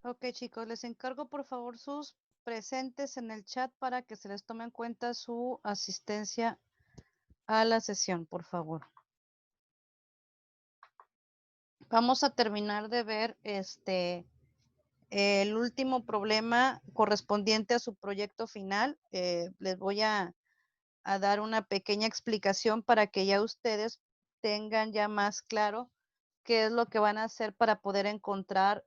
Ok, chicos, les encargo por favor sus presentes en el chat para que se les tome en cuenta su asistencia a la sesión, por favor. Vamos a terminar de ver el último problema correspondiente a su proyecto final. Les voy a dar una pequeña explicación para que ya ustedes tengan ya más claro qué es lo que van a hacer para poder encontrar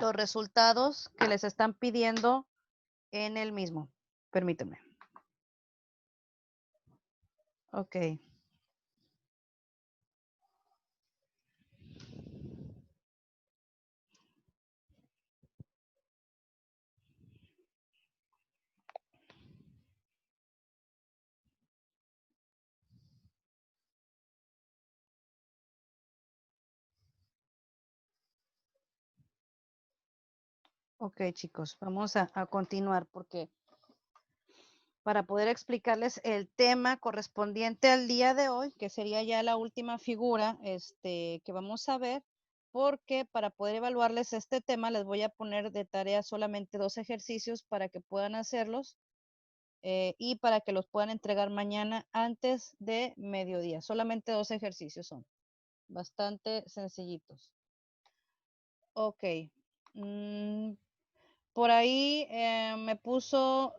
los resultados que les están pidiendo en el mismo. Permítanme. Ok. Ok, chicos, vamos a continuar porque para poder explicarles el tema correspondiente al día de hoy, que sería ya la última figura que vamos a ver, porque para poder evaluarles este tema les voy a poner de tarea solamente 2 ejercicios para que puedan hacerlos y para que los puedan entregar mañana antes de mediodía. Solamente 2 ejercicios son, bastante sencillitos. Ok. Por ahí me puso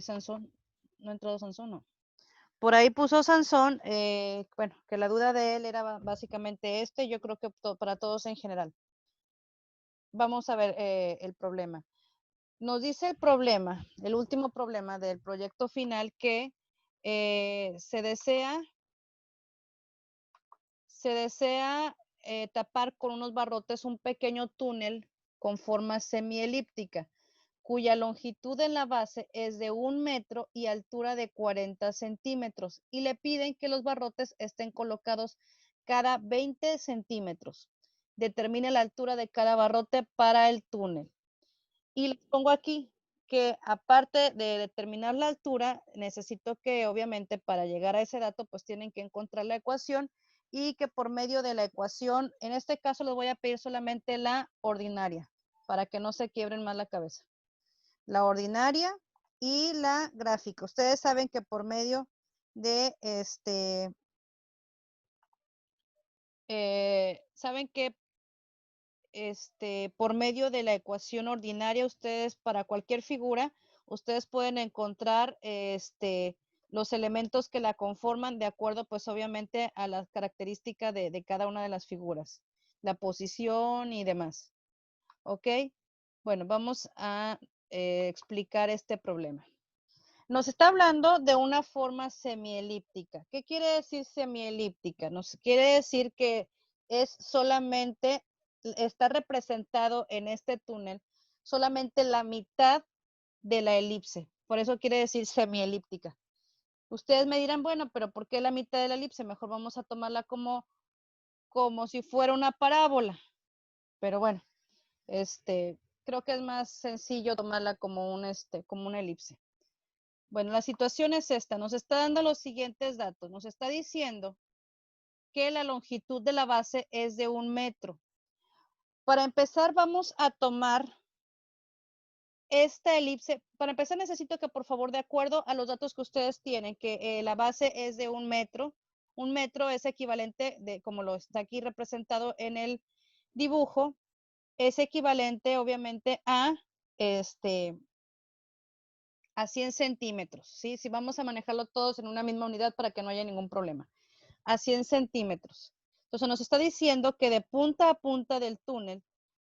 Sansón, no entró Sansón, no. Por ahí puso Sansón, bueno, que la duda de él era básicamente yo creo que para todos en general. Vamos a ver el problema. Nos dice el problema, el último problema del proyecto final que se desea tapar con unos barrotes un pequeño túnel con forma semielíptica, cuya longitud en la base es de 1 metro y altura de 40 centímetros, y le piden que los barrotes estén colocados cada 20 centímetros. Determine la altura de cada barrote para el túnel. Y les pongo aquí que aparte de determinar la altura, necesito que obviamente para llegar a ese dato, pues tienen que encontrar la ecuación y que por medio de la ecuación, en este caso les voy a pedir solamente la ordinaria para que no se quiebren más la cabeza. La ordinaria y la gráfica. Ustedes saben que por medio de saben que por medio de la ecuación ordinaria, ustedes para cualquier figura, ustedes pueden encontrar los elementos que la conforman de acuerdo, pues obviamente a las características de cada una de las figuras, la posición y demás. ¿Ok? Bueno, vamos a explicar este problema. Nos está hablando de una forma semielíptica. ¿Qué quiere decir semielíptica? Nos quiere decir que es solamente, está representado en este túnel solamente la mitad de la elipse. Por eso quiere decir semielíptica. Ustedes me dirán, bueno, pero ¿por qué la mitad de la elipse? Mejor vamos a tomarla como si fuera una parábola. Pero bueno, creo que es más sencillo tomarla como como una elipse. Bueno, la situación es esta, nos está dando los siguientes datos. Nos está diciendo que la longitud de la base es de 1 metro. Para empezar, vamos a tomar esta elipse. Para empezar, necesito que por favor, de acuerdo a los datos que ustedes tienen, que la base es de 1 metro. 1 metro es equivalente, como lo está aquí representado en el dibujo, es equivalente obviamente a 100 centímetros, ¿sí? Si vamos a manejarlo todos en una misma unidad para que no haya ningún problema. A 100 centímetros. Entonces nos está diciendo que de punta a punta del túnel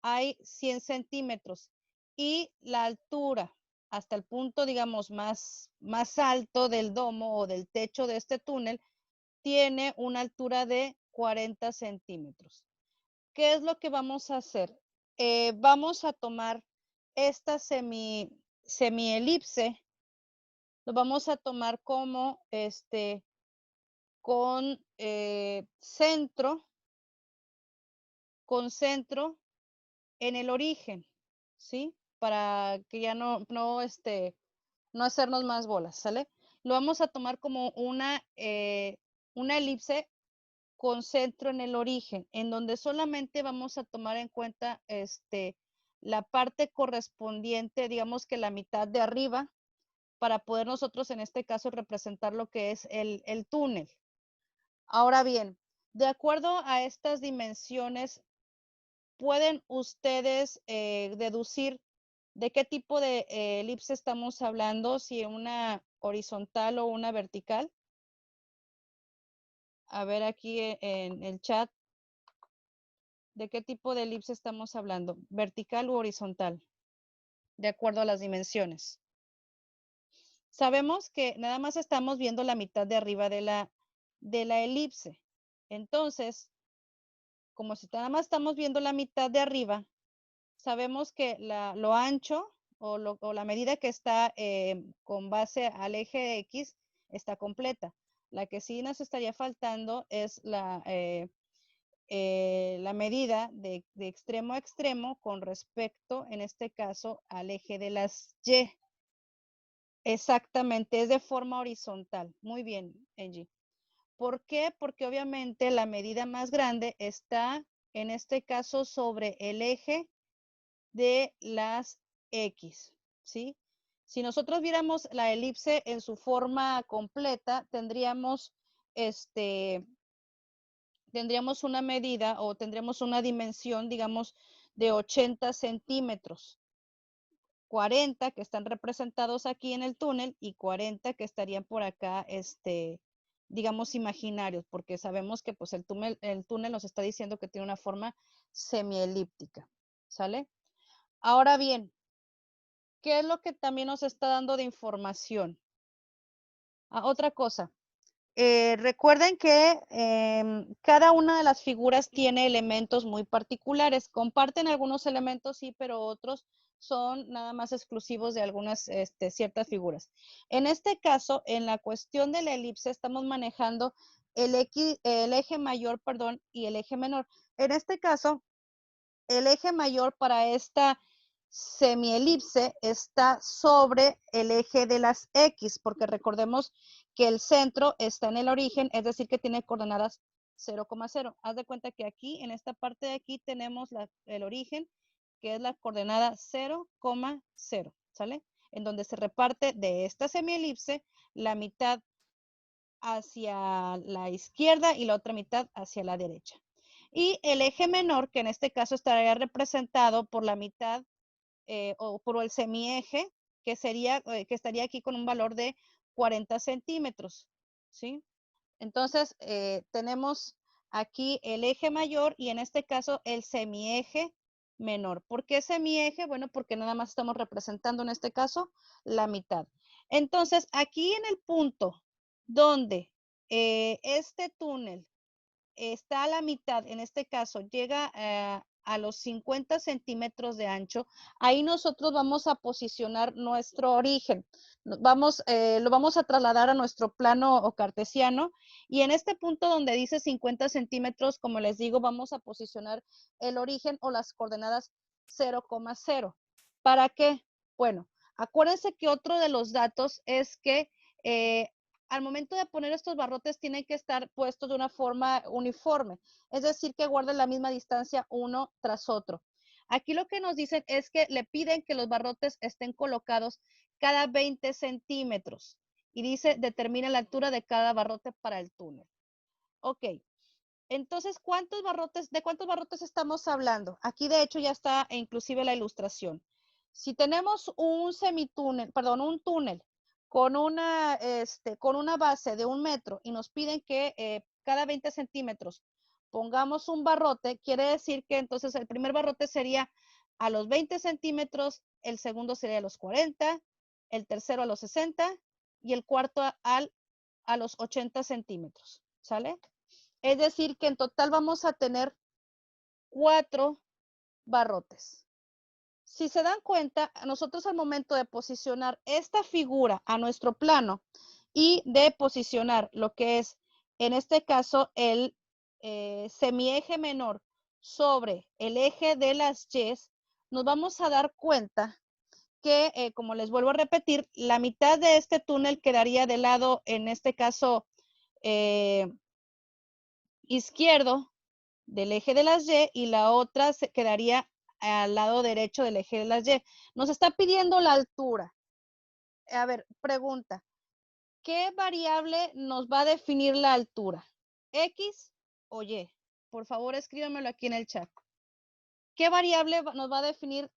hay 100 centímetros y la altura hasta el punto, digamos, más alto del domo o del techo de este túnel tiene una altura de 40 centímetros. ¿Qué es lo que vamos a hacer? Vamos a tomar esta semielipse, lo vamos a tomar como con centro en el origen, ¿sí? Para que ya no hacernos más bolas, ¿sale? Lo vamos a tomar como una elipse con centro en el origen, en donde solamente vamos a tomar en cuenta la parte correspondiente, digamos que la mitad de arriba, para poder nosotros en este caso representar lo que es el túnel. Ahora bien, de acuerdo a estas dimensiones, pueden ustedes deducir de qué tipo de elipse estamos hablando, si una horizontal o una vertical. A ver aquí en el chat, ¿de qué tipo de elipse estamos hablando? ¿Vertical u horizontal? De acuerdo a las dimensiones. Sabemos que nada más estamos viendo la mitad de arriba de la elipse. Entonces, como si nada más estamos viendo la mitad de arriba, sabemos que lo ancho o la medida que está con base al eje X está completa. La que sí nos estaría faltando es la medida de extremo a extremo con respecto, en este caso, al eje de las Y. Exactamente, es de forma horizontal. Muy bien, Angie. ¿Por qué? Porque obviamente la medida más grande está, en este caso, sobre el eje de las X, ¿sí? Si nosotros viéramos la elipse en su forma completa, tendríamos una medida o tendríamos una dimensión, digamos, de 80 centímetros. 40 que están representados aquí en el túnel y 40 que estarían por acá, digamos, imaginarios, porque sabemos que pues el túnel nos está diciendo que tiene una forma semielíptica, ¿sale? Ahora bien, ¿qué es lo que también nos está dando de información? Otra cosa, recuerden que cada una de las figuras tiene elementos muy particulares. Comparten algunos elementos, sí, pero otros son nada más exclusivos de algunas ciertas figuras. En este caso, en la cuestión de la elipse, estamos manejando el eje mayor, perdón, y el eje menor. En este caso, el eje mayor para esta semielipse está sobre el eje de las X, porque recordemos que el centro está en el origen, es decir, que tiene coordenadas 0,0. Haz de cuenta que aquí, en esta parte de aquí, tenemos el origen, que es la coordenada 0,0, ¿sale? En donde se reparte de esta semielipse la mitad hacia la izquierda y la otra mitad hacia la derecha. Y el eje menor, que en este caso estaría representado por la mitad o por el semieje, que estaría aquí con un valor de 40 centímetros, ¿sí? Entonces, tenemos aquí el eje mayor y en este caso el semieje menor. ¿Por qué semieje? Bueno, porque nada más estamos representando en este caso la mitad. Entonces, aquí en el punto donde este túnel está a la mitad, en este caso, llega a los 50 centímetros de ancho, ahí nosotros vamos a posicionar nuestro origen. Lo vamos a trasladar a nuestro plano o cartesiano y en este punto donde dice 50 centímetros, como les digo, vamos a posicionar el origen o las coordenadas 0,0. ¿Para qué? Bueno, acuérdense que otro de los datos es que al momento de poner estos barrotes tienen que estar puestos de una forma uniforme, es decir, que guarden la misma distancia uno tras otro. Aquí lo que nos dicen es que le piden que los barrotes estén colocados cada 20 centímetros y dice determina la altura de cada barrote para el túnel. Ok, entonces, ¿de cuántos barrotes estamos hablando? Aquí de hecho ya está inclusive la ilustración. Si tenemos un semitúnel, perdón, un túnel con una base de 1 metro y nos piden que cada 20 centímetros pongamos un barrote, quiere decir que entonces el primer barrote sería a los 20 centímetros, el segundo sería a los 40, el tercero a los 60 y el cuarto a los 80 centímetros, ¿sale? Es decir, que en total vamos a tener 4 barrotes. Si se dan cuenta, nosotros al momento de posicionar esta figura a nuestro plano y de posicionar lo que es, en este caso, el semieje menor sobre el eje de las Y, nos vamos a dar cuenta que, como les vuelvo a repetir, la mitad de este túnel quedaría de lado, en este caso, izquierdo del eje de las Y y la otra se quedaría al lado derecho del eje de las Y. Nos está pidiendo la altura. A ver, pregunta. ¿Qué variable nos va a definir la altura? ¿X o Y? Por favor, escríbamelo aquí en el chat. ¿Qué variable nos va a definir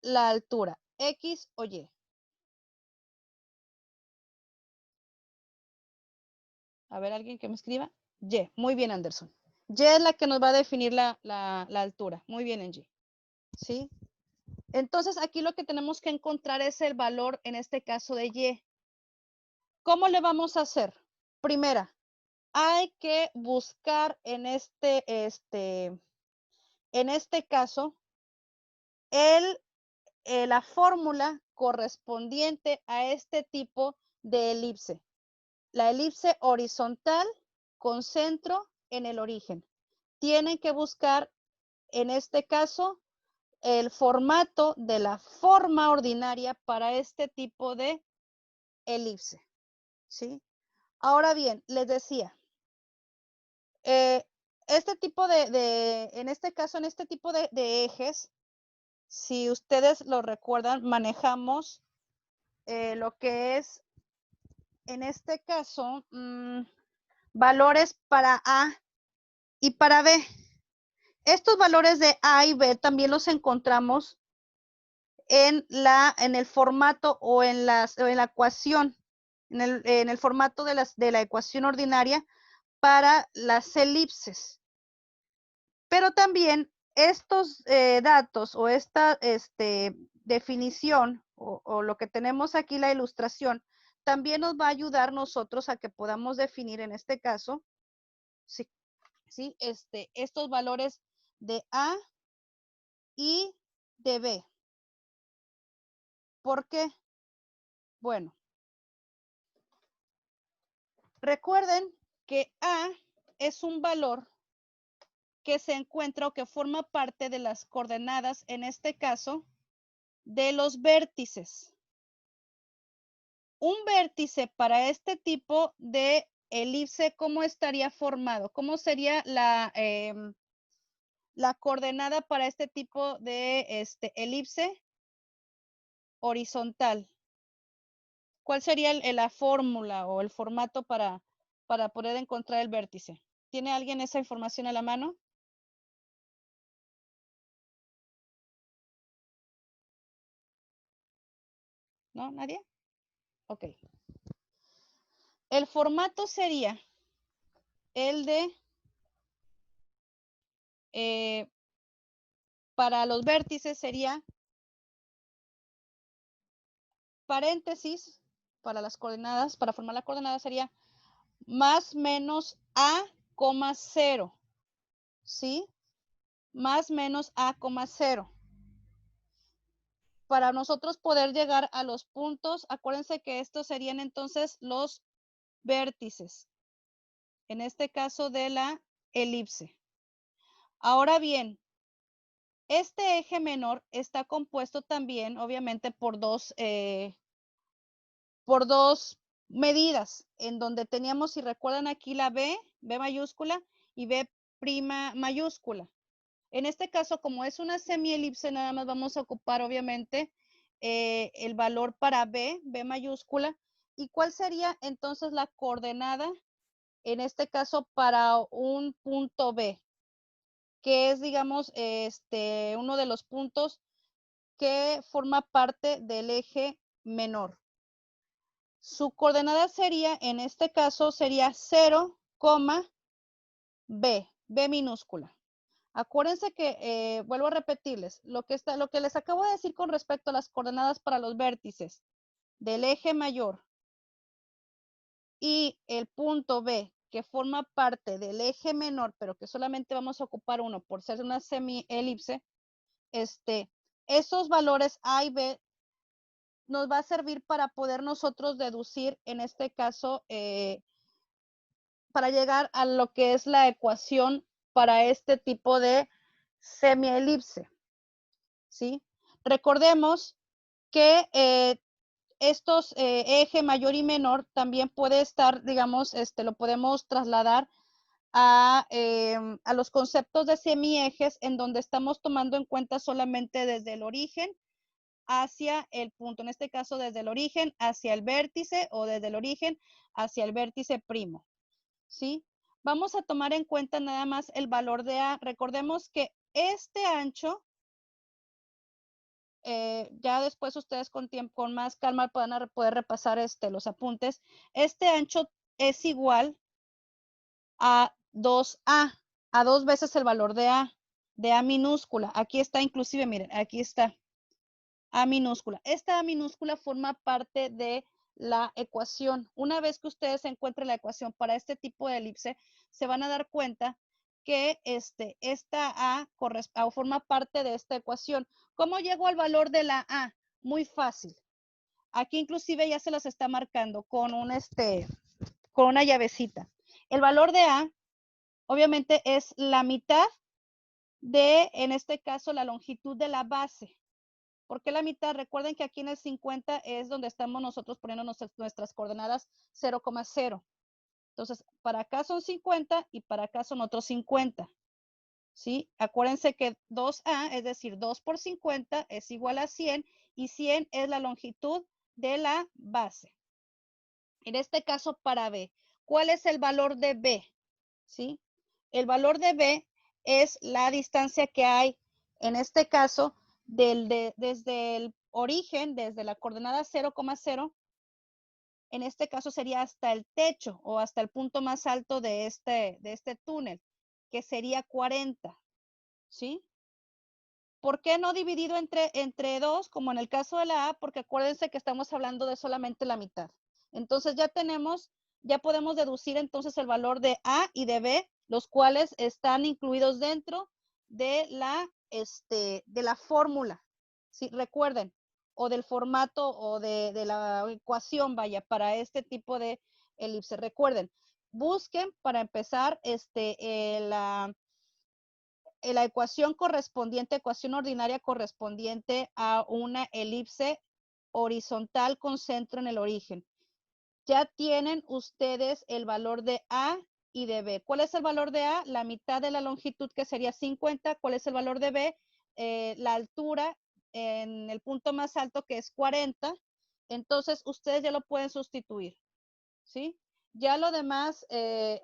la altura? ¿X o Y? A ver, alguien que me escriba. Y. Muy bien, Anderson. Y es la que nos va a definir la altura. Muy bien, Angie. ¿Sí? Entonces, aquí lo que tenemos que encontrar es el valor, en este caso, de Y. ¿Cómo le vamos a hacer? Primera, hay que buscar en este caso, la fórmula correspondiente a este tipo de elipse. La elipse horizontal con centro en el origen. Tienen que buscar, en este caso, el formato de la forma ordinaria para este tipo de elipse. ¿Sí? Ahora bien, les decía, este tipo en este caso, en este tipo de ejes, si ustedes lo recuerdan, manejamos lo que es, en este caso, valores para A y para B. Estos valores de A y B también los encontramos en el formato o en la ecuación, en el formato de la ecuación ordinaria para las elipses. Pero también estos datos o esta definición o lo que tenemos aquí, la ilustración, también nos va a ayudar nosotros a que podamos definir en este caso, sí, estos valores de A y de B. ¿Por qué? Bueno, recuerden que A es un valor que se encuentra o que forma parte de las coordenadas, en este caso, de los vértices. Un vértice para este tipo de elipse, ¿cómo estaría formado? ¿Cómo sería la coordenada para este tipo de elipse horizontal? ¿Cuál sería la fórmula o el formato para poder encontrar el vértice? ¿Tiene alguien esa información a la mano? ¿No? ¿Nadie? Ok. El formato sería el de, para los vértices sería paréntesis, para las coordenadas, para formar la coordenada sería más menos A, 0, ¿sí? Más menos A, 0. Para nosotros poder llegar a los puntos, acuérdense que estos serían entonces los vértices, en este caso de la elipse. Ahora bien, este eje menor está compuesto también, obviamente, por dos medidas, en donde teníamos, si recuerdan aquí, la B mayúscula y B' mayúscula. En este caso, como es una semielipse, nada más vamos a ocupar, obviamente, el valor para B mayúscula. ¿Y cuál sería entonces la coordenada, en este caso, para un punto B? Que es, digamos, uno de los puntos que forma parte del eje menor. Su coordenada sería, en este caso, sería 0, B minúscula. Acuérdense que, vuelvo a repetirles, lo que les acabo de decir con respecto a las coordenadas para los vértices del eje mayor y el punto B, que forma parte del eje menor, pero que solamente vamos a ocupar uno por ser una semielipse, esos valores A y B nos va a servir para poder nosotros deducir, en este caso, para llegar a lo que es la ecuación para este tipo de semielipse, ¿sí? Recordemos que estos eje mayor y menor también puede estar, digamos, lo podemos trasladar a los conceptos de semiejes en donde estamos tomando en cuenta solamente desde el origen hacia el punto, en este caso desde el origen hacia el vértice o desde el origen hacia el vértice primo, ¿sí? Vamos a tomar en cuenta nada más el valor de A. Recordemos que este ancho, ya después ustedes con tiempo, con más calma puedan poder repasar los apuntes. Este ancho es igual a 2A, a 2 veces el valor de A minúscula. Aquí está inclusive, miren, aquí está. A minúscula. Esta A minúscula forma parte de la ecuación. Una vez que ustedes encuentren la ecuación para este tipo de elipse, se van a dar cuenta que esta A forma parte de esta ecuación. ¿Cómo llego al valor de la A? Muy fácil. Aquí inclusive ya se las está marcando con con una llavecita. El valor de A, obviamente, es la mitad de, en este caso, la longitud de la base. ¿Por qué la mitad? Recuerden que aquí en el 50 es donde estamos nosotros poniendo nuestras coordenadas 0,0. Entonces, para acá son 50 y para acá son otros 50. ¿Sí? Acuérdense que 2A, es decir, 2 por 50 es igual a 100 y 100 es la longitud de la base. En este caso, para B, ¿cuál es el valor de B? ¿Sí? El valor de B es la distancia que hay, en este caso, desde el origen, desde la coordenada 0,0, en este caso sería hasta el techo o hasta el punto más alto de este túnel, que sería 40, ¿sí? ¿Por qué no dividido entre 2, como en el caso de la A? Porque acuérdense que estamos hablando de solamente la mitad. Entonces ya podemos deducir entonces el valor de A y de B, los cuales están incluidos dentro de la fórmula. ¿Sí? Recuerden, o del formato o de la ecuación, vaya, para este tipo de elipse. Recuerden, busquen para empezar la ecuación correspondiente, ecuación ordinaria correspondiente a una elipse horizontal con centro en el origen. Ya tienen ustedes el valor de A y de B. ¿Cuál es el valor de A? La mitad de la longitud, que sería 50. ¿Cuál es el valor de B? La altura en el punto más alto, que es 40. Entonces, ustedes ya lo pueden sustituir, ¿sí? Ya lo demás,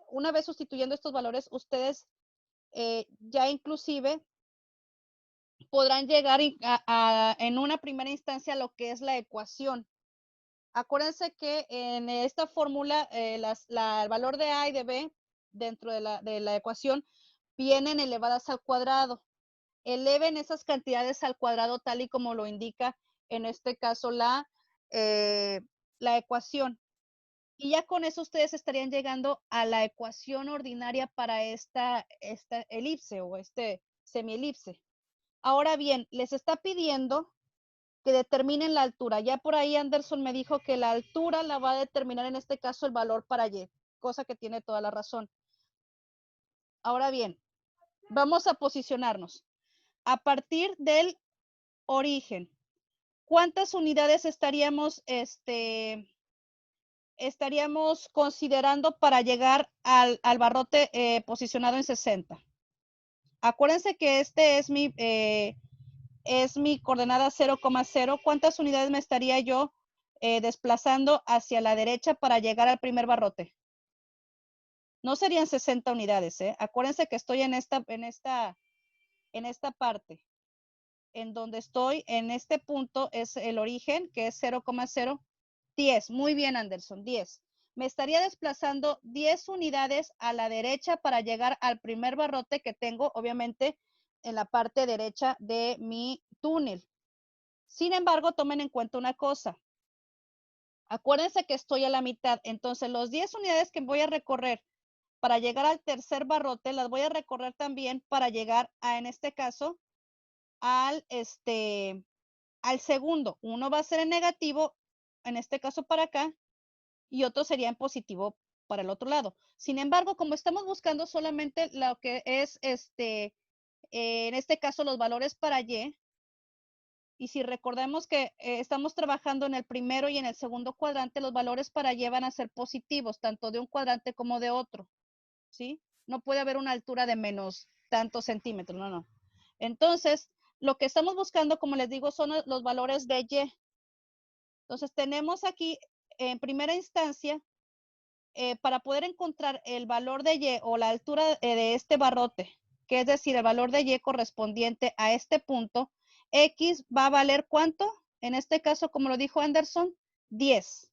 una vez sustituyendo estos valores, ustedes ya inclusive podrán llegar en una primera instancia a lo que es la ecuación. Acuérdense que en esta fórmula el valor de A y de B dentro de la ecuación vienen elevadas al cuadrado. Eleven esas cantidades al cuadrado tal y como lo indica en este caso la ecuación. Y ya con eso ustedes estarían llegando a la ecuación ordinaria para esta elipse o semielipse. Ahora bien, les está pidiendo que determinen la altura. Ya por ahí Anderson me dijo que la altura la va a determinar en este caso el valor para Y, cosa que tiene toda la razón. Ahora bien, vamos a posicionarnos. A partir del origen, ¿cuántas unidades estaríamos considerando para llegar al barrote posicionado en 60? Acuérdense que es mi coordenada 0,0. ¿Cuántas unidades me estaría yo desplazando hacia la derecha para llegar al primer barrote? No serían 60 unidades, ¿eh? Acuérdense que estoy en esta parte. En donde estoy, en este punto, es el origen, que es 0,010. Muy bien, Anderson, 10. Me estaría desplazando 10 unidades a la derecha para llegar al primer barrote que tengo, obviamente, en la parte derecha de mi túnel. Sin embargo, tomen en cuenta una cosa. Acuérdense que estoy a la mitad. Entonces, los 10 unidades que voy a recorrer para llegar al tercer barrote, las voy a recorrer también para llegar en este caso, al segundo. Uno va a ser en negativo, en este caso para acá, y otro sería en positivo para el otro lado. Sin embargo, como estamos buscando solamente lo que es en este caso los valores para Y, y si recordemos que estamos trabajando en el primero y en el segundo cuadrante, los valores para Y van a ser positivos, tanto de un cuadrante como de otro, ¿sí? No puede haber una altura de menos tantos centímetros, no, no. Entonces, lo que estamos buscando, como les digo, son los valores de Y. Entonces, tenemos aquí, en primera instancia, para poder encontrar el valor de Y o la altura de este barrote, que es decir, el valor de Y correspondiente a este punto, X va a valer ¿cuánto? En este caso, como lo dijo Anderson, 10.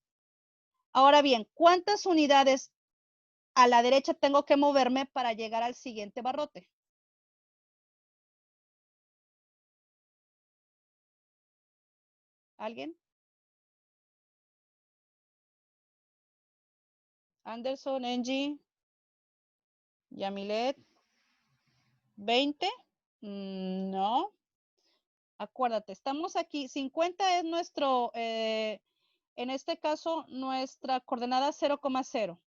Ahora bien, ¿cuántas unidades a la derecha tengo que moverme para llegar al siguiente barrote? ¿Alguien? Anderson, Angie, Yamilet, 20. No. Acuérdate, estamos aquí. 50 es nuestro, en este caso, nuestra coordenada 0,0.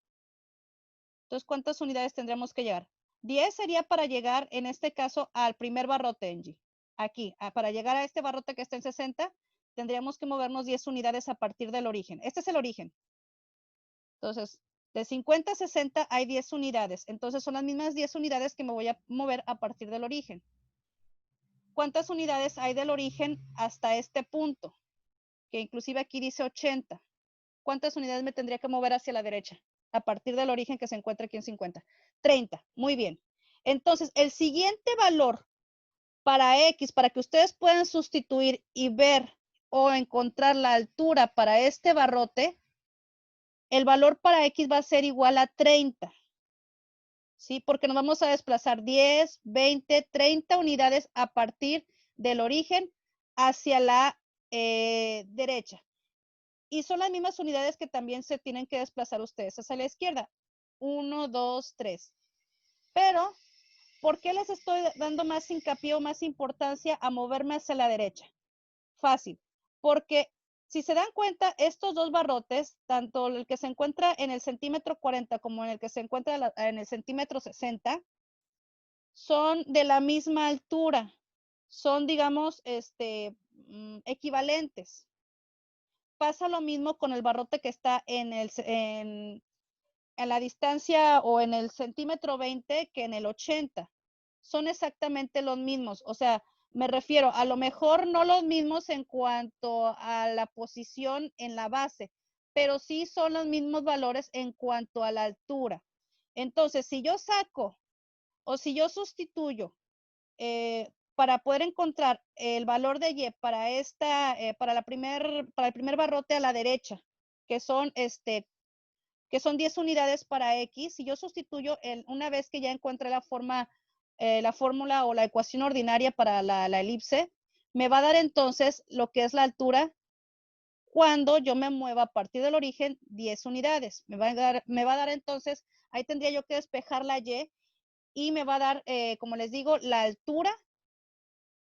Entonces, ¿cuántas unidades tendríamos que llegar? 10 sería para llegar, en este caso, al primer barrote, Angie. Aquí, para llegar a este barrote que está en 60, tendríamos que movernos 10 unidades a partir del origen. Este es el origen. Entonces, de 50 a 60 hay 10 unidades. Entonces, son las mismas 10 unidades que me voy a mover a partir del origen. ¿Cuántas unidades hay del origen hasta este punto? Que inclusive aquí dice 80. ¿Cuántas unidades me tendría que mover hacia la derecha? A partir del origen que se encuentra aquí en 50. 30. Muy bien. Entonces, el siguiente valor para X, para que ustedes puedan sustituir y ver o encontrar la altura para este barrote, el valor para X va a ser igual a 30. ¿Sí? Porque nos vamos a desplazar 10, 20, 30 unidades a partir del origen hacia la derecha. Y son las mismas unidades que también se tienen que desplazar ustedes hacia la izquierda. 1, 2, 3. Pero, ¿por qué les estoy dando más hincapié o más importancia a moverme hacia la derecha? Fácil. Porque si se dan cuenta, estos dos barrotes, tanto el que se encuentra en el centímetro 40 como en el que se encuentra en el centímetro 60, son de la misma altura. Son, digamos, equivalentes. Pasa lo mismo con el barrote que está en la distancia o en el centímetro 20 que en el 80. Son exactamente los mismos. O sea, me refiero a lo mejor no los mismos en cuanto a la posición en la base, pero sí son los mismos valores en cuanto a la altura. Entonces, si yo saco o si yo sustituyo para poder encontrar el valor de Y para para el primer barrote a la derecha, que son que son 10 unidades para X, si yo sustituyo una vez que ya encuentre la fórmula o la ecuación ordinaria para la elipse, me va a dar entonces lo que es la altura cuando yo me mueva a partir del origen 10 unidades. Me va a dar entonces, ahí tendría yo que despejar la Y me va a dar, como les digo, la altura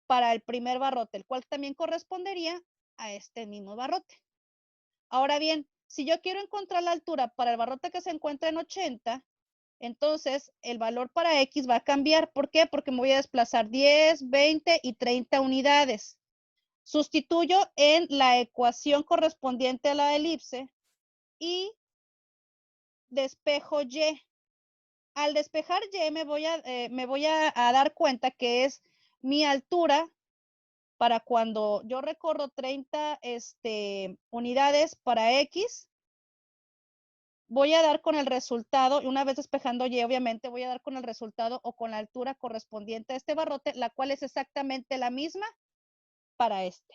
para el primer barrote, el cual también correspondería a este mismo barrote. Ahora bien, si yo quiero encontrar la altura para el barrote que se encuentra en 80, entonces el valor para X va a cambiar. ¿Por qué? Porque me voy a desplazar 10, 20 y 30 unidades. Sustituyo en la ecuación correspondiente a la elipse y despejo Y. Al despejar Y me voy a dar cuenta que es mi altura para cuando yo recorro 30 unidades para X, voy a dar con el resultado, y una vez despejando Y, obviamente, voy a dar con el resultado o con la altura correspondiente a este barrote, la cual es exactamente la misma para este.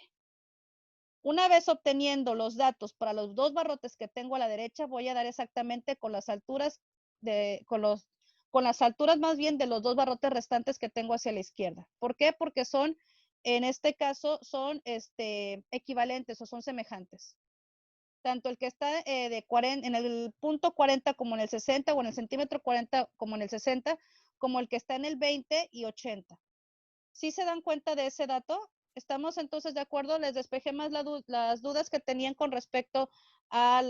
Una vez obteniendo los datos para los dos barrotes que tengo a la derecha, voy a dar exactamente con las alturas con las alturas más bien de los dos barrotes restantes que tengo hacia la izquierda. ¿Por qué? Porque son, en este caso, son equivalentes o son semejantes. Tanto el que está en el punto 40 como en el 60 o en el centímetro 40 como en el 60, como el que está en el 20 y 80. ¿Sí se dan cuenta de ese dato? ¿Estamos entonces de acuerdo? Les despejé más las dudas que tenían con respecto a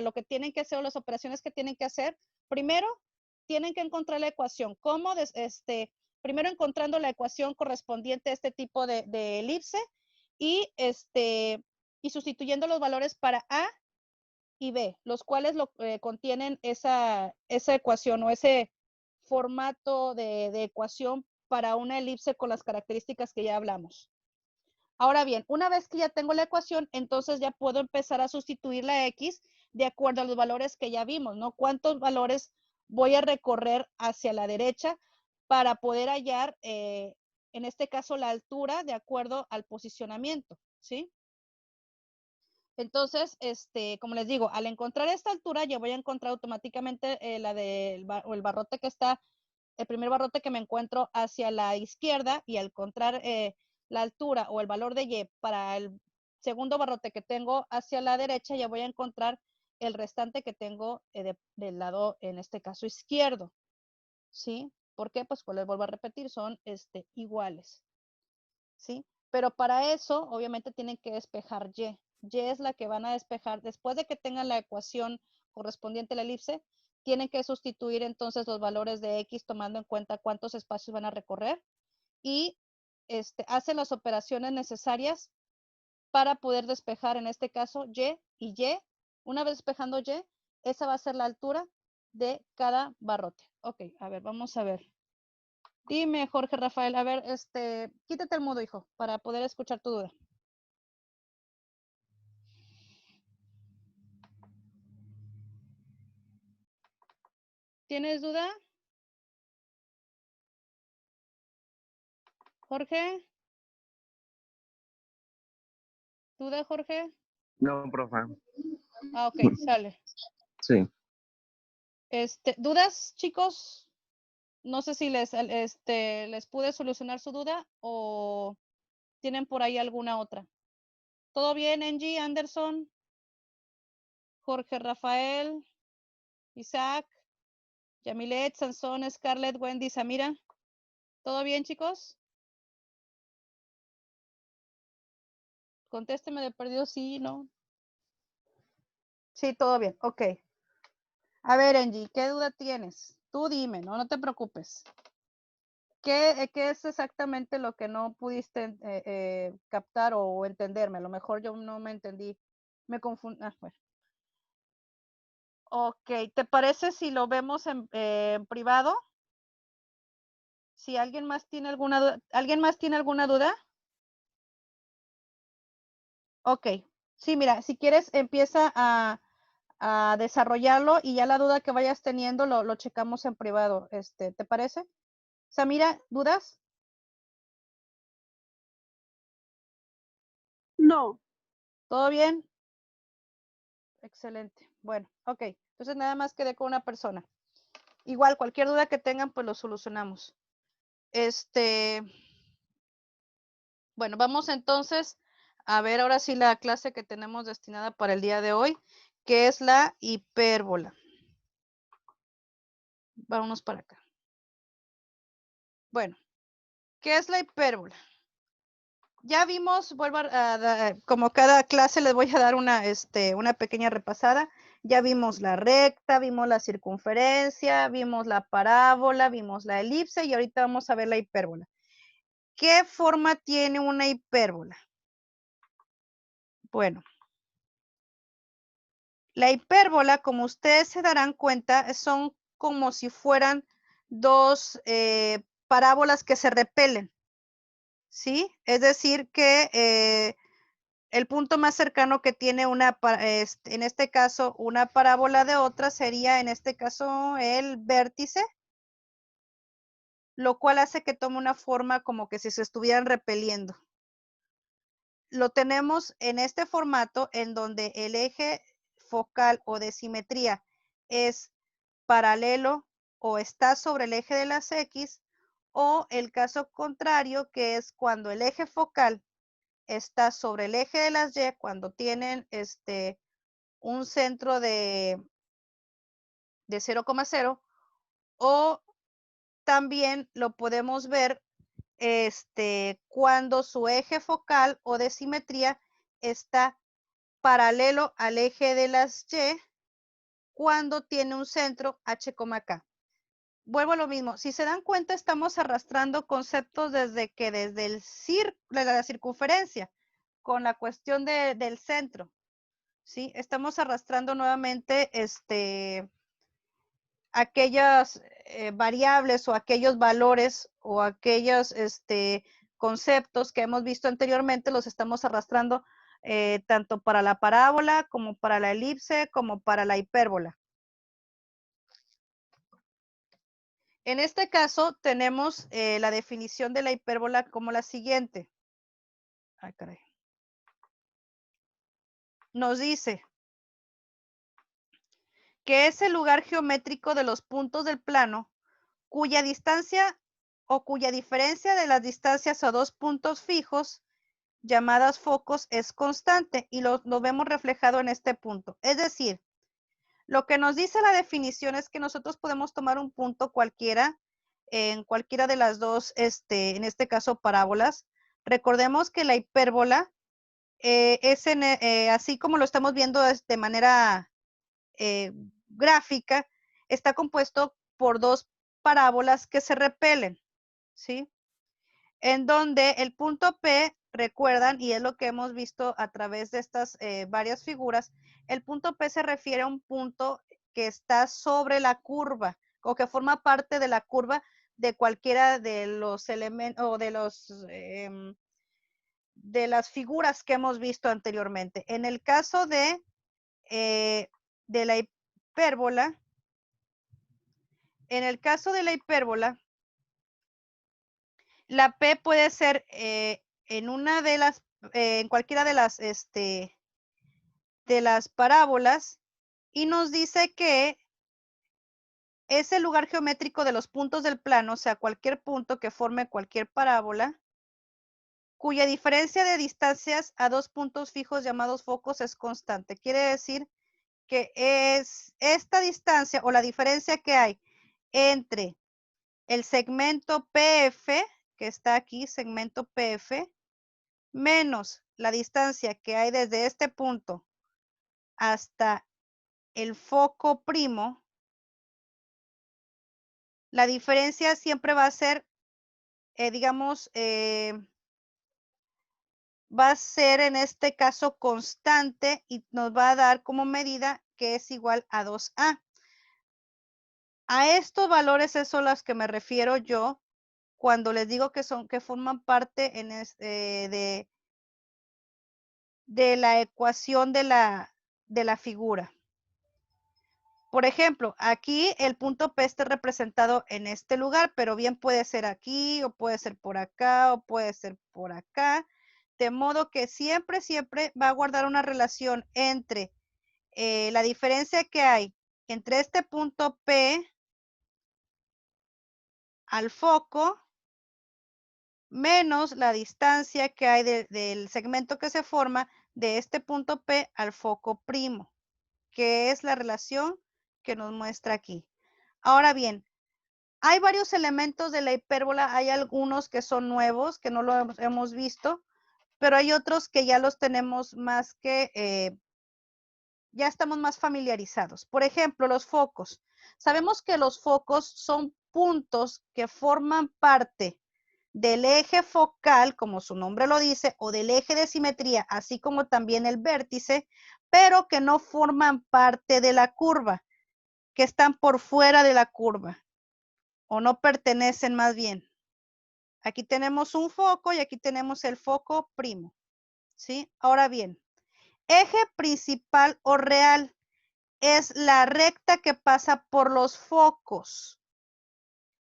lo que tienen que hacer o las operaciones que tienen que hacer. Primero, tienen que encontrar la ecuación. ¿Cómo? Primero encontrando la ecuación correspondiente a este tipo de elipse y, y sustituyendo los valores para A y B, los cuales contienen esa ecuación o formato de ecuación para una elipse con las características que ya hablamos. Ahora bien, una vez que ya tengo la ecuación, entonces ya puedo empezar a sustituir la X de acuerdo a los valores que ya vimos, ¿no? ¿Cuántos valores voy a recorrer hacia la derecha para poder hallar, en este caso, la altura de acuerdo al posicionamiento, ¿sí? Entonces, como les digo, al encontrar esta altura, ya voy a encontrar automáticamente el barrote que está, el primer barrote que me encuentro hacia la izquierda, y al encontrar la altura o el valor de Y para el segundo barrote que tengo hacia la derecha, ya voy a encontrar el restante que tengo del lado, en este caso, izquierdo, ¿sí? ¿Por qué? Pues les vuelvo a repetir, son iguales, ¿sí? Pero para eso, obviamente, tienen que despejar Y. Y es la que van a despejar. Después de que tengan la ecuación correspondiente a la elipse, tienen que sustituir entonces los valores de X tomando en cuenta cuántos espacios van a recorrer, y hacen las operaciones necesarias para poder despejar, en este caso, Y y Y. Una vez despejando Y, esa va a ser la altura de cada barrote. Ok, a ver, vamos a ver. Dime, Jorge Rafael, a ver, quítate el mudo, hijo, para poder escuchar tu duda. ¿Tienes duda? Jorge. ¿Duda, Jorge? No, profe. Ah, ok, sale. Sí. ¿Dudas, chicos? No sé si les pude solucionar su duda o tienen por ahí alguna otra. ¿Todo bien, Angie, Anderson, Jorge Rafael, Isaac, Yamilet, Sansón, Scarlett, Wendy, Samira? ¿Todo bien, chicos? Contésteme de perdido, sí, no. Sí, todo bien, ok. A ver, Angie, ¿qué duda tienes? Tú dime, no te preocupes. ¿Qué es exactamente lo que no pudiste captar o entenderme? A lo mejor yo no me entendí, me confundí. Bueno. Ok, ¿te parece si lo vemos en privado? Si alguien más tiene alguna duda, ¿alguien más tiene alguna duda? Ok, sí, mira, si quieres empieza a desarrollarlo y ya la duda que vayas teniendo lo checamos en privado. ¿Te parece? Samira, ¿dudas? No. ¿Todo bien? Excelente. Bueno, ok. Entonces nada más quedé con una persona. Igual, cualquier duda que tengan, pues lo solucionamos. Bueno, vamos entonces a ver ahora sí la clase que tenemos destinada para el día de hoy, que es la hipérbola. Vámonos para acá. Bueno, ¿qué es la hipérbola? Ya vimos, vuelvo como cada clase les voy a dar una pequeña repasada. Ya vimos la recta, vimos la circunferencia, vimos la parábola, vimos la elipse y ahorita vamos a ver la hipérbola. ¿Qué forma tiene una hipérbola? Bueno, la hipérbola, como ustedes se darán cuenta, son como si fueran dos parábolas que se repelen, ¿sí? Es decir, que el punto más cercano que tiene en este caso, una parábola de otra sería, en este caso, el vértice, lo cual hace que tome una forma como que si se estuvieran repeliendo. Lo tenemos en este formato en donde el eje focal o de simetría es paralelo o está sobre el eje de las X, o el caso contrario, que es cuando el eje focal está sobre el eje de las Y, cuando tienen un centro de 0,0, o también lo podemos ver cuando su eje focal o de simetría está paralelo al eje de las Y, cuando tiene un centro H, K. Vuelvo a lo mismo, si se dan cuenta estamos arrastrando conceptos desde la circunferencia con la cuestión del centro, ¿sí? Estamos arrastrando nuevamente aquellas variables o aquellos valores o aquellos conceptos que hemos visto anteriormente, los estamos arrastrando tanto para la parábola como para la elipse como para la hipérbola. En este caso tenemos la definición de la hipérbola como la siguiente. Ay, caray. Nos dice que es el lugar geométrico de los puntos del plano cuya distancia o cuya diferencia de las distancias a dos puntos fijos llamadas focos es constante y lo vemos reflejado en este punto. Es decir, lo que nos dice la definición es que nosotros podemos tomar un punto cualquiera en cualquiera de las dos, en este caso, parábolas. Recordemos que la hipérbola es así como lo estamos viendo de manera gráfica, está compuesto por dos parábolas que se repelen, ¿sí? En donde el punto P, recuerdan, y es lo que hemos visto a través de estas varias figuras, el punto P se refiere a un punto que está sobre la curva o que forma parte de la curva de cualquiera de los elementos o de las figuras que hemos visto anteriormente. En el caso de la hipérbola, la P puede ser en una de las, en cualquiera de las parábolas y nos dice que es el lugar geométrico de los puntos del plano, o sea, cualquier punto que forme cualquier parábola, cuya diferencia de distancias a dos puntos fijos llamados focos es constante. Quiere decir que es esta distancia o la diferencia que hay entre el segmento PF, que está aquí, segmento PF, menos la distancia que hay desde este punto hasta el foco primo, la diferencia siempre va a ser, digamos, va a ser en este caso constante y nos va a dar como medida que es igual a 2A. A estos valores son los que me refiero yo cuando les digo que forman parte de la ecuación de la figura. Por ejemplo, aquí el punto P está representado en este lugar, pero bien puede ser aquí, o puede ser por acá, o puede ser por acá. De modo que siempre, siempre va a guardar una relación entre la diferencia que hay entre este punto P al foco menos la distancia que hay del segmento que se forma de este punto P al foco primo, que es la relación que nos muestra aquí. Ahora bien, hay varios elementos de la hipérbola, hay algunos que son nuevos, que no lo hemos visto, pero hay otros que ya los tenemos más que, ya estamos más familiarizados. Por ejemplo, los focos. Sabemos que los focos son puntos que forman parte del eje focal, como su nombre lo dice, o del eje de simetría, así como también el vértice, pero que no forman parte de la curva, que están por fuera de la curva, o no pertenecen más bien. Aquí tenemos un foco y aquí tenemos el foco primo, ¿sí? Ahora bien, eje principal o real es la recta que pasa por los focos.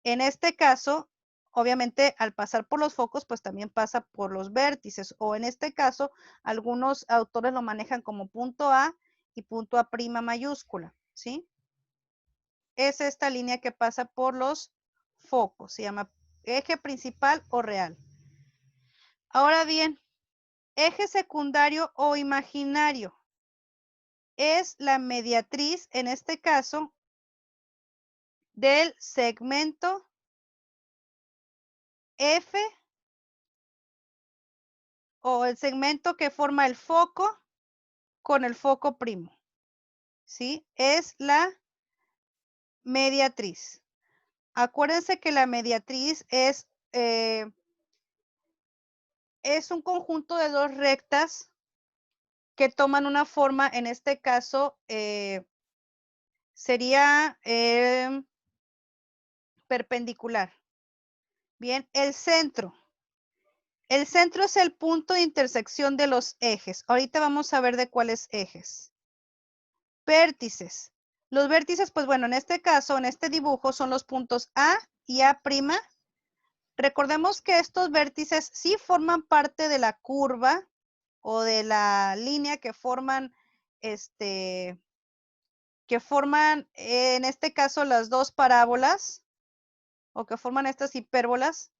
En este caso, obviamente, al pasar por los focos, pues también pasa por los vértices, o en este caso, algunos autores lo manejan como punto A y punto A' mayúscula, ¿sí? Es esta línea que pasa por los focos, se llama eje principal o real. Ahora bien, eje secundario o imaginario es la mediatriz, en este caso, del segmento F o el segmento que forma el foco con el foco primo, ¿sí? Es la mediatriz. Acuérdense que la mediatriz es un conjunto de dos rectas que toman una forma, en este caso, sería perpendicular. Bien, el centro. El centro es el punto de intersección de los ejes. Ahorita vamos a ver de cuáles ejes. Vértices. Los vértices, pues bueno, en este caso, en este dibujo, son los puntos A y A'. Recordemos que estos vértices sí forman parte de la curva o de la línea que forman, en este caso, las dos parábolas o que forman estas hipérbolas.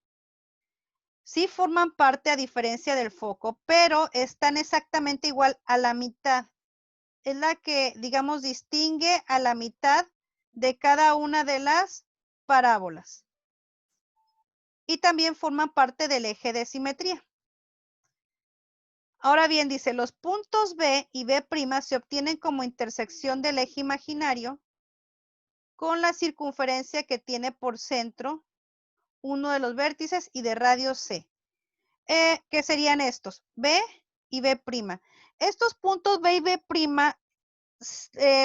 Sí forman parte a diferencia del foco, pero están exactamente igual a la mitad. Es la que, digamos, distingue a la mitad de cada una de las parábolas. Y también forman parte del eje de simetría. Ahora bien, dice, los puntos B y B' se obtienen como intersección del eje imaginario con la circunferencia que tiene por centro uno de los vértices y de radio C. ¿Qué serían estos? B y B'. Estos puntos B y B'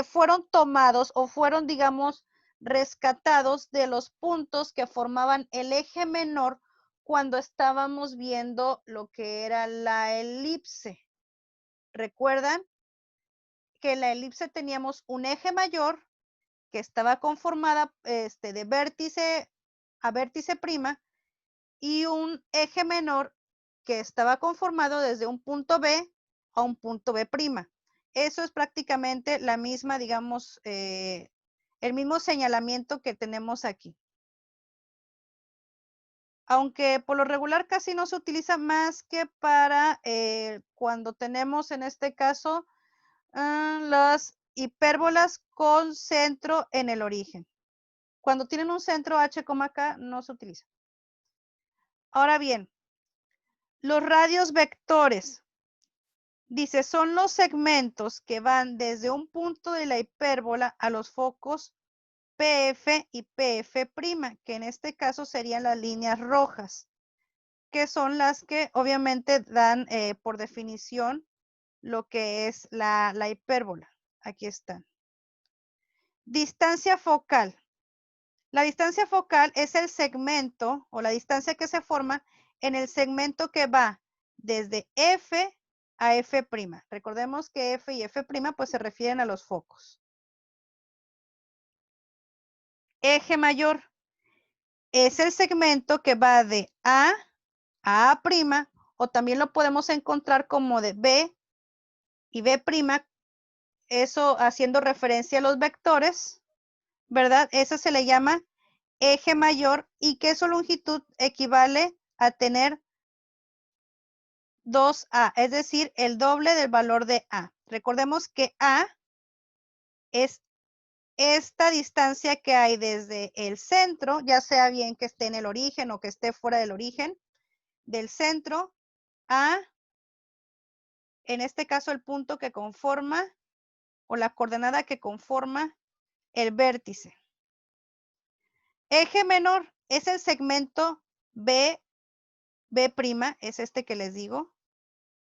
fueron tomados o fueron, digamos, rescatados de los puntos que formaban el eje menor cuando estábamos viendo lo que era la elipse. ¿Recuerdan? Que en la elipse teníamos un eje mayor que estaba conformada de vértice a vértice prima y un eje menor que estaba conformado desde un punto B a un punto B'. Eso es prácticamente la misma, digamos, el mismo señalamiento que tenemos aquí. Aunque por lo regular casi no se utiliza más que para cuando tenemos en este caso las hipérbolas con centro en el origen. Cuando tienen un centro H, K, no se utiliza. Ahora bien, los radios vectores. Dice, son los segmentos que van desde un punto de la hipérbola a los focos PF y PF', que en este caso serían las líneas rojas, que son las que obviamente dan por definición lo que es la hipérbola. Aquí están. Distancia focal. La distancia focal es el segmento o la distancia que se forma en el segmento que va desde F a F'. Recordemos que F y F' pues se refieren a los focos. Eje mayor es el segmento que va de A a A', o también lo podemos encontrar como de B y B', eso haciendo referencia a los vectores, ¿verdad? Eso se le llama eje mayor y que su longitud equivale a tener 2A, es decir, el doble del valor de A. Recordemos que A es esta distancia que hay desde el centro, ya sea bien que esté en el origen o que esté fuera del origen, del centro a, en este caso, el punto que conforma o la coordenada que conforma el vértice. Eje menor es el segmento B', es este que les digo,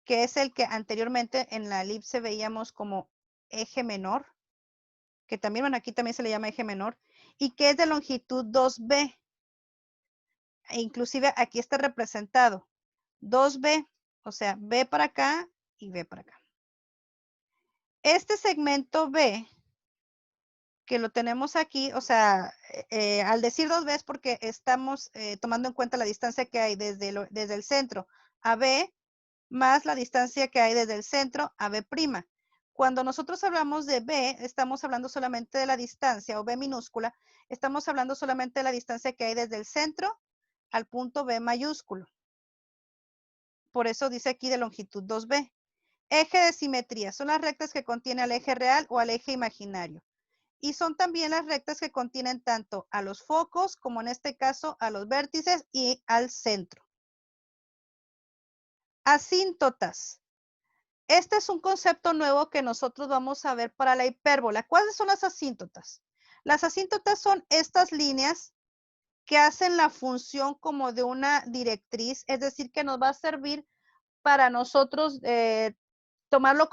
que es el que anteriormente en la elipse veíamos como eje menor, que también, bueno, aquí también se le llama eje menor, y que es de longitud 2B. E inclusive aquí está representado 2B, o sea, B para acá y B para acá. Este segmento B, que lo tenemos aquí, o sea, al decir 2B es porque estamos tomando en cuenta la distancia que hay desde el centro a B, más la distancia que hay desde el centro a B'. Cuando nosotros hablamos de B, estamos hablando solamente de la distancia, o B minúscula, estamos hablando solamente de la distancia que hay desde el centro al punto B mayúsculo. Por eso dice aquí de longitud 2B. Eje de simetría. Son las rectas que contiene al eje real o al eje imaginario. Y son también las rectas que contienen tanto a los focos como en este caso a los vértices y al centro. Asíntotas. Este es un concepto nuevo que nosotros vamos a ver para la hipérbola. ¿Cuáles son las asíntotas? Las asíntotas son estas líneas que hacen la función como de una directriz, es decir, que nos va a servir para nosotros tomarlo